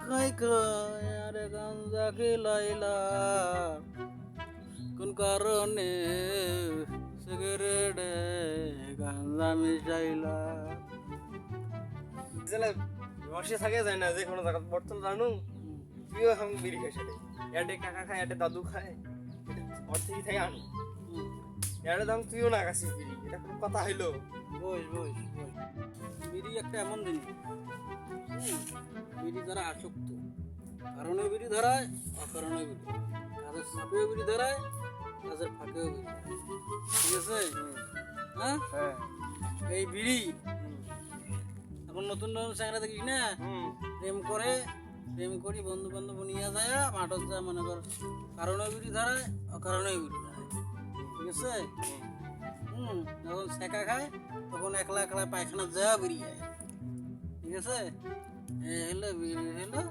খাই খাই আরে গাঞ্জা খেলাইলা কোন কারণে সিগারেটে গাঞ্জা মিশাইলা জেলা বসে থাকে যায় না যে কোনো জায়গা বর্তমান জানু তুইও এখন বিড়ি খাই সেটাই এডে কাকা খায় এডে দাদু খায় ওর থেকে খাই আনু এডে দাম তুইও না কাছিস বিড়ি এটা কোনো কথা হইলো বস বস বস বিড়ি একটা এমন জিনিস বিড়ি দ্বারা আসক্ত কারণে বিড়ি ধরায় অকারণে বিড়ি কাজের সাপেও বিড়ি ধরায় কাজের ফাঁকেও বিড়ি ধরায়। ঠিক আছে হ্যাঁ হ্যাঁ এই বিড়ি এখন নতুন নতুন চ্যাংরা দেখিস না প্রেম করি বন্ধু বান্ধব নিয়ে যায় মাঠত যায় মনে কর কারণে বিড়ি ধরায় অকারণে বিড়ি ধরায়। ঠিক আছে যখন ছেঁকা খায় তখন একলা একলা পায়খানা যা বেরিয়ে যায়। ঠিক আছে এ হলো বিড়ি হলো